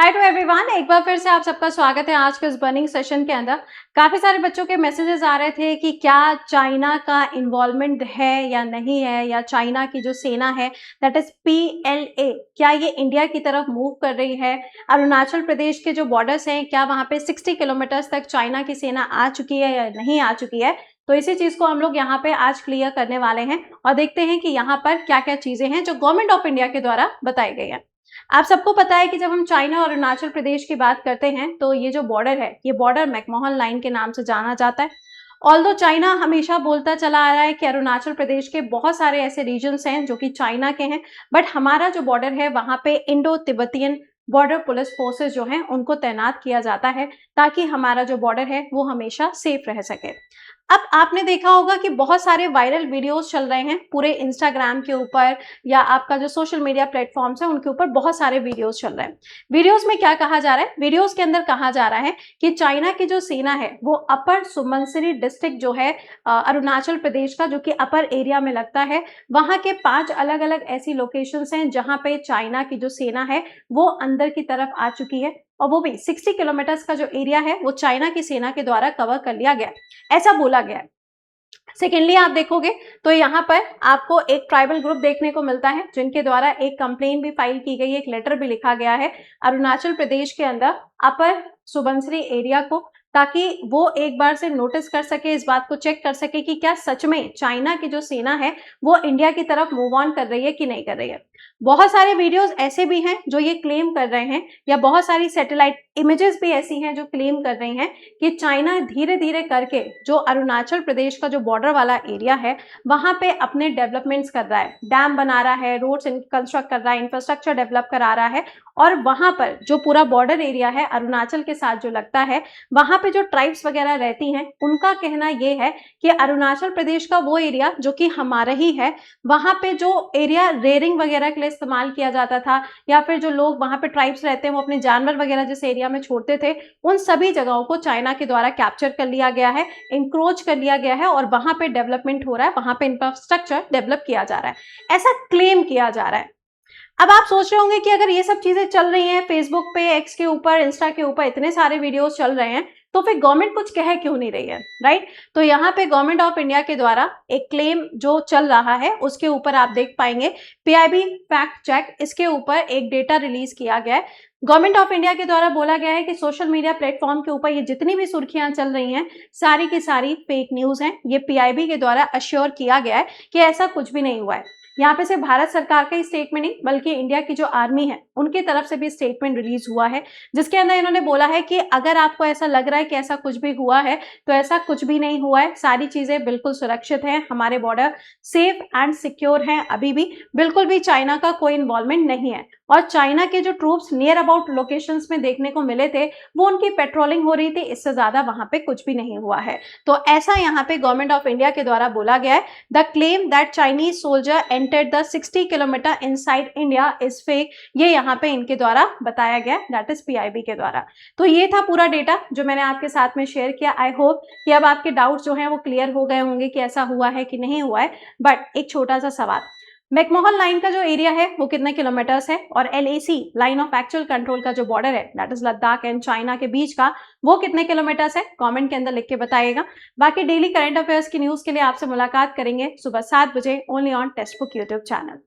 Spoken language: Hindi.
हाय टू एवरीवन, एक बार फिर से आप सबका स्वागत है आज के इस बर्निंग सेशन के अंदर। काफी सारे बच्चों के मैसेजेस आ रहे थे कि क्या चाइना का इन्वॉल्वमेंट है या नहीं है, या चाइना की जो सेना है दैट इज PLA, क्या ये इंडिया की तरफ मूव कर रही है। अरुणाचल प्रदेश के जो बॉर्डर्स हैं, क्या वहां पे 60 किलोमीटर्स तक चाइना की सेना आ चुकी है या नहीं आ चुकी है। तो इसी चीज को हम लोग यहाँ पे आज क्लियर करने वाले हैं और देखते हैं कि यहाँ पर क्या क्या चीजें हैं जो गवर्नमेंट ऑफ इंडिया के द्वारा बताई गई है। आप सबको पता है कि जब हम चाइना और अरुणाचल प्रदेश की बात करते हैं तो ये जो बॉर्डर है, ये बॉर्डर मैकमोहन लाइन के नाम से जाना जाता है। ऑल्दो चाइना हमेशा बोलता चला आ रहा है कि अरुणाचल प्रदेश के बहुत सारे ऐसे रीजन्स हैं जो कि चाइना के हैं, बट हमारा जो बॉर्डर है वहां पे Indo Tibetan border police forces जो हैं उनको तैनात किया जाता है ताकि हमारा जो बॉर्डर है वो हमेशा सेफ रह सके। अब आपने देखा होगा कि बहुत सारे वायरल वीडियोस चल रहे हैं पूरे इंस्टाग्राम के ऊपर, या आपका जो सोशल मीडिया प्लेटफॉर्म्स है उनके ऊपर बहुत सारे वीडियोस चल रहे हैं। वीडियोस में क्या कहा जा रहा है, वीडियोस के अंदर कहा जा रहा है कि चाइना की जो सेना है वो अपर सुबनसिरी डिस्ट्रिक्ट जो है अरुणाचल प्रदेश का, जो कि अपर एरिया में लगता है, वहां के 5 अलग अलग ऐसी लोकेशंस हैं जहां पे चाइना की जो सेना है वो अंदर की तरफ आ चुकी है, और वो भी 60 किलोमीटर्स का जो एरिया है वो चाइना की सेना के द्वारा कवर कर लिया गया, ऐसा बोला गया है। सेकेंडली आप देखोगे तो यहाँ पर आपको एक ट्राइबल ग्रुप देखने को मिलता है जिनके द्वारा एक कंप्लेन भी फाइल की गई है, एक लेटर भी लिखा गया है अरुणाचल प्रदेश के अंदर अपर सुबनसिरी एरिया को, ताकि वो एक बार से नोटिस कर सके, इस बात को चेक कर सके कि क्या सच में चाइना की जो सेना है वो इंडिया की तरफ मूव ऑन कर रही है कि नहीं कर रही है। बहुत सारे वीडियोस ऐसे भी हैं जो ये क्लेम कर रहे हैं, या बहुत सारी सैटेलाइट इमेजेस भी ऐसी हैं जो क्लेम कर रही हैं कि चाइना धीरे धीरे करके जो अरुणाचल प्रदेश का जो बॉर्डर वाला एरिया है वहां पे अपने डेवलपमेंट्स कर रहा है, डैम बना रहा है, रोड्स कंस्ट्रक्ट कर रहा है, इंफ्रास्ट्रक्चर डेवलप करा रहा है। और वहां पर जो पूरा बॉर्डर एरिया है अरुणाचल के साथ जो लगता है, वहां पे जो ट्राइब्स वगैरह रहती हैं उनका कहना ये है कि अरुणाचल प्रदेश का वो एरिया जो कि हमारा ही है, वहां पे जो एरिया रेयरिंग वगैरह के लिए इस्तेमाल किया जाता था, या फिर जो लोग वहां पे ट्राइब्स रहते हैं वो अपने जानवर वगैरह जिस एरिया में छोड़ते थे, उन सभी जगहों को चाइना के द्वारा कैप्चर कर लिया गया है, इंक्रोच कर लिया गया है, और वहां पे डेवलपमेंट हो रहा है, वहां पे इंफ्रास्ट्रक्चर डेवलप किया जा रहा है, ऐसा क्लेम किया जा रहा है। अब आप सोच रहे होंगे कि अगर ये सब चीजें चल रही हैं फेसबुक पे, एक्स के ऊपर, इंस्टा के ऊपर इतने सारे वीडियोस चल रहे हैं, तो फिर गवर्नमेंट कुछ कह क्यों नहीं रही है, राइट। तो यहाँ पे गवर्नमेंट ऑफ इंडिया के द्वारा एक क्लेम जो चल रहा है उसके ऊपर आप देख पाएंगे PIB फैक्ट चेक, इसके ऊपर एक डेटा रिलीज किया गया है। गवर्नमेंट ऑफ इंडिया के द्वारा बोला गया है कि सोशल मीडिया प्लेटफॉर्म के ऊपर ये जितनी भी सुर्खियां चल रही हैं सारी की सारी फेक न्यूज हैं। ये PIB के द्वारा अश्योर किया गया है कि ऐसा कुछ भी नहीं हुआ है। यहाँ पे सिर्फ भारत सरकार का ही स्टेटमेंट नहीं बल्कि इंडिया की जो आर्मी है उनकी तरफ से भी स्टेटमेंट रिलीज हुआ है, जिसके अंदर इन्होंने बोला है कि अगर आपको ऐसा लग रहा है कि ऐसा कुछ भी हुआ है तो ऐसा कुछ भी नहीं हुआ है, सारी चीजें बिल्कुल सुरक्षित हैं, हमारे बॉर्डर सेफ एंड सिक्योर हैं, अभी भी बिल्कुल भी चाइना का कोई इन्वॉल्वमेंट नहीं है। और चाइना के जो ट्रूप्स नियर अबाउट लोकेशंस में देखने को मिले थे वो उनकी पेट्रोलिंग हो रही थी, इससे ज्यादा वहां पे कुछ भी नहीं हुआ है। तो ऐसा यहाँ पे गवर्नमेंट ऑफ इंडिया के द्वारा बोला गया है। The claim that Chinese soldier entered the 60 kilometre inside India is fake, ये यहाँ पे इनके द्वारा बताया गया, दैट इज PIB के द्वारा। तो ये था पूरा डेटा जो मैंने आपके साथ में शेयर किया। आई होप कि अब आपके डाउट्स जो हैं वो क्लियर हो गए होंगे कि ऐसा हुआ है कि नहीं हुआ है। बट एक छोटा सा सवाल, मैकमोहन लाइन का जो एरिया है वो कितने किलोमीटर्स है, और LAC line of actual control का जो बॉर्डर है that is Ladakh and China के बीच का, वो कितने किलोमीटर्स है, कमेंट के अंदर लिख के बताइएगा। बाकी डेली करंट अफेयर्स की न्यूज के लिए आपसे मुलाकात करेंगे सुबह 7 बजे only on text book YouTube channel.